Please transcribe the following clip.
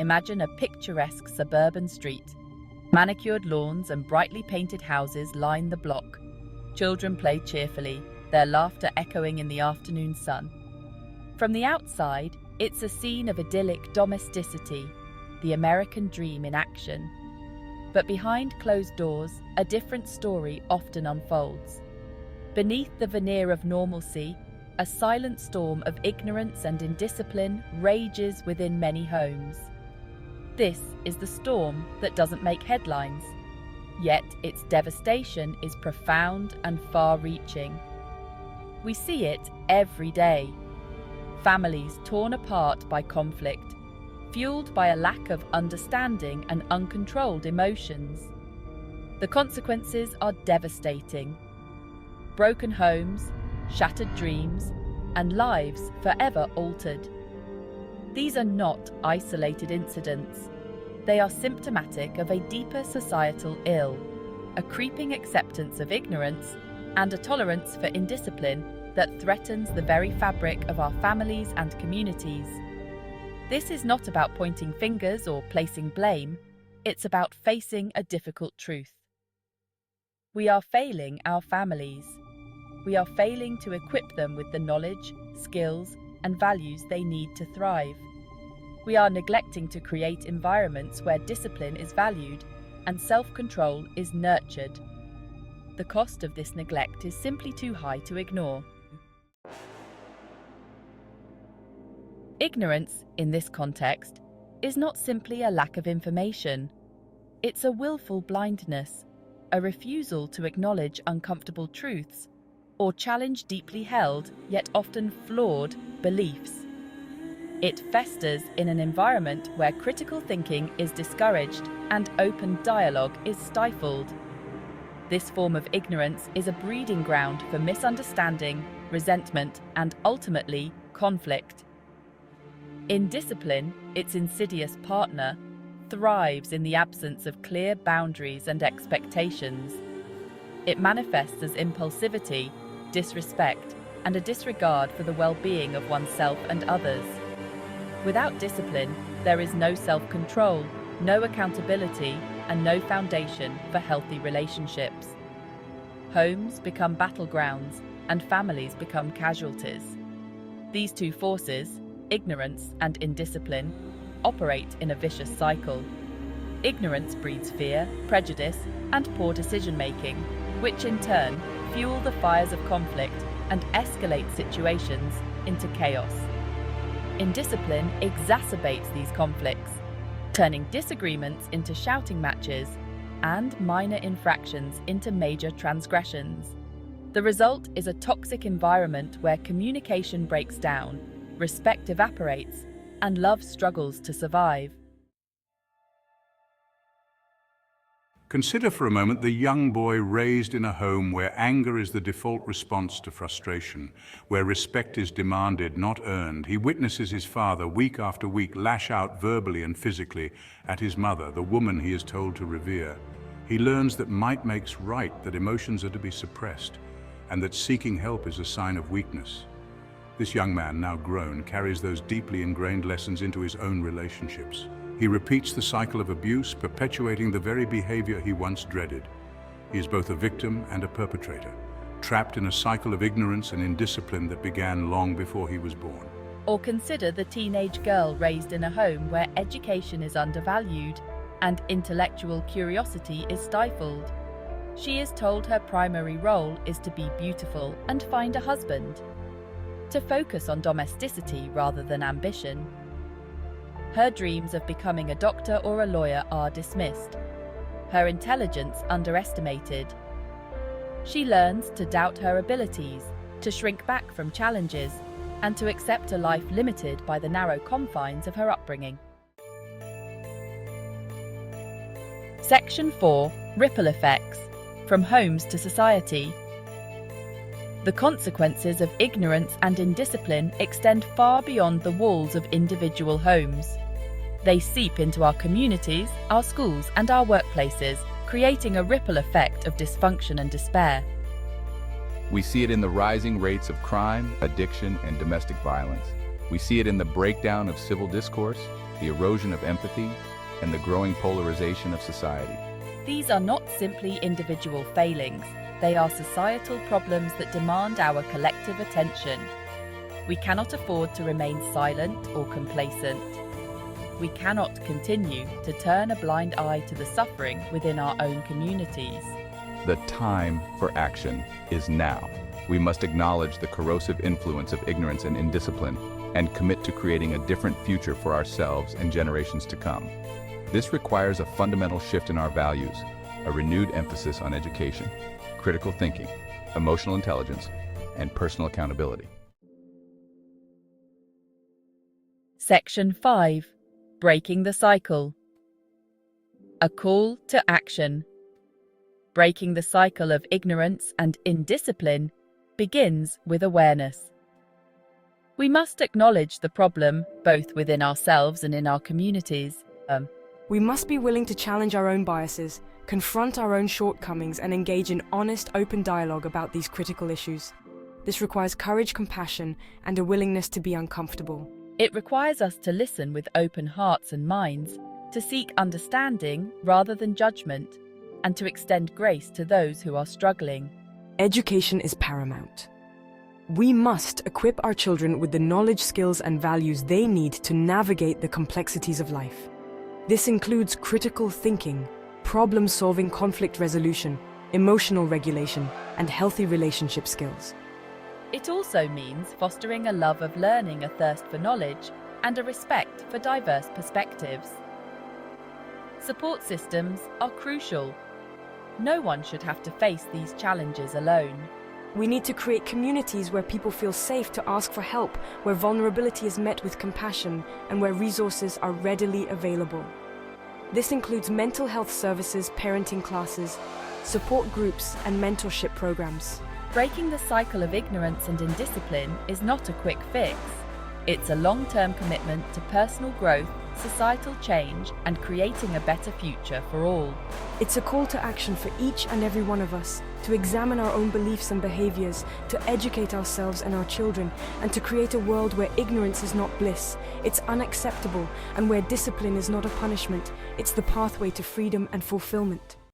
imagine a picturesque suburban street. Manicured lawns and brightly painted houses line the block. Children play cheerfully, their laughter echoing in the afternoon sun. From the outside, it's a scene of idyllic domesticity, the American dream in action. But behind closed doors, a different story often unfolds. Beneath the veneer of normalcy, a silent storm of ignorance and indiscipline rages within many homes. This is the storm that doesn't make headlines, yet its devastation is profound and far-reaching. We see it every day. Families torn apart by conflict, fueled by a lack of understanding and uncontrolled emotions. The consequences are devastating. Broken homes, shattered dreams, and lives forever altered. These are not isolated incidents. They are symptomatic of a deeper societal ill, a creeping acceptance of ignorance and a tolerance for indiscipline that threatens the very fabric of our families and communities. This is not about pointing fingers or placing blame. It's about facing a difficult truth. We are failing our families. We are failing to equip them with the knowledge, skills, and values they need to thrive. We are neglecting to create environments where discipline is valued and self-control is nurtured. The cost of this neglect is simply too high to ignore. Ignorance, in this context, is not simply a lack of information. It's a willful blindness, a refusal to acknowledge uncomfortable truths or challenge deeply held, yet often flawed, beliefs. It festers in an environment where critical thinking is discouraged and open dialogue is stifled. This form of ignorance is a breeding ground for misunderstanding, resentment, and ultimately, conflict. Indiscipline, its insidious partner, thrives in the absence of clear boundaries and expectations. It manifests as impulsivity, disrespect, and a disregard for the well-being of oneself and others. Without discipline, there is no self-control, no accountability, and no foundation for healthy relationships. Homes become battlegrounds, and families become casualties. These two forces, ignorance and indiscipline, operate in a vicious cycle. Ignorance breeds fear, prejudice, and poor decision-making, which in turn fuel the fires of conflict and escalate situations into chaos. Indiscipline exacerbates these conflicts, turning disagreements into shouting matches and minor infractions into major transgressions. The result is a toxic environment where communication breaks down, respect evaporates, and love struggles to survive. Consider for a moment the young boy raised in a home where anger is the default response to frustration, where respect is demanded, not earned. He witnesses his father week after week lash out verbally and physically at his mother, the woman he is told to revere. He learns that might makes right, that emotions are to be suppressed, and that seeking help is a sign of weakness. This young man, now grown, carries those deeply ingrained lessons into his own relationships. He repeats the cycle of abuse, perpetuating the very behavior he once dreaded. He is both a victim and a perpetrator, trapped in a cycle of ignorance and indiscipline that began long before he was born. Or consider the teenage girl raised in a home where education is undervalued and intellectual curiosity is stifled. She is told her primary role is to be beautiful and find a husband, to focus on domesticity rather than ambition. Her dreams of becoming a doctor or a lawyer are dismissed, her intelligence underestimated. She learns to doubt her abilities, to shrink back from challenges, and to accept a life limited by the narrow confines of her upbringing. Section 4. Ripple Effects. From Homes to Society. The consequences of ignorance and indiscipline extend far beyond the walls of individual homes. They seep into our communities, our schools, and our workplaces, creating a ripple effect of dysfunction and despair. We see it in the rising rates of crime, addiction, and domestic violence. We see it in the breakdown of civil discourse, the erosion of empathy, and the growing polarization of society. These are not simply individual failings, they are societal problems that demand our collective attention. We cannot afford to remain silent or complacent. We cannot continue to turn a blind eye to the suffering within our own communities. The time for action is now. We must acknowledge the corrosive influence of ignorance and indiscipline and commit to creating a different future for ourselves and generations to come. This requires a fundamental shift in our values, a renewed emphasis on education, critical thinking, emotional intelligence, and personal accountability. Section 5. Breaking the cycle. A call to action. Breaking the cycle of ignorance and indiscipline begins with awareness. We must acknowledge the problem, both within ourselves and in our communities. We must be willing to challenge our own biases, confront our own shortcomings, and engage in honest, open dialogue about these critical issues. This requires courage, compassion, and a willingness to be uncomfortable. It requires us to listen with open hearts and minds, to seek understanding rather than judgment, and to extend grace to those who are struggling. Education is paramount. We must equip our children with the knowledge, skills, and values they need to navigate the complexities of life. This includes critical thinking, problem-solving, conflict resolution, emotional regulation, and healthy relationship skills. It also means fostering a love of learning, a thirst for knowledge, and a respect for diverse perspectives. Support systems are crucial. No one should have to face these challenges alone. We need to create communities where people feel safe to ask for help, where vulnerability is met with compassion, and where resources are readily available. This includes mental health services, parenting classes, support groups, and mentorship programs. Breaking the cycle of ignorance and indiscipline is not a quick fix. It's a long-term commitment to personal growth, societal change, and creating a better future for all. It's a call to action for each and every one of us, to examine our own beliefs and behaviors, to educate ourselves and our children, and to create a world where ignorance is not bliss, it's unacceptable, and where discipline is not a punishment, it's the pathway to freedom and fulfillment.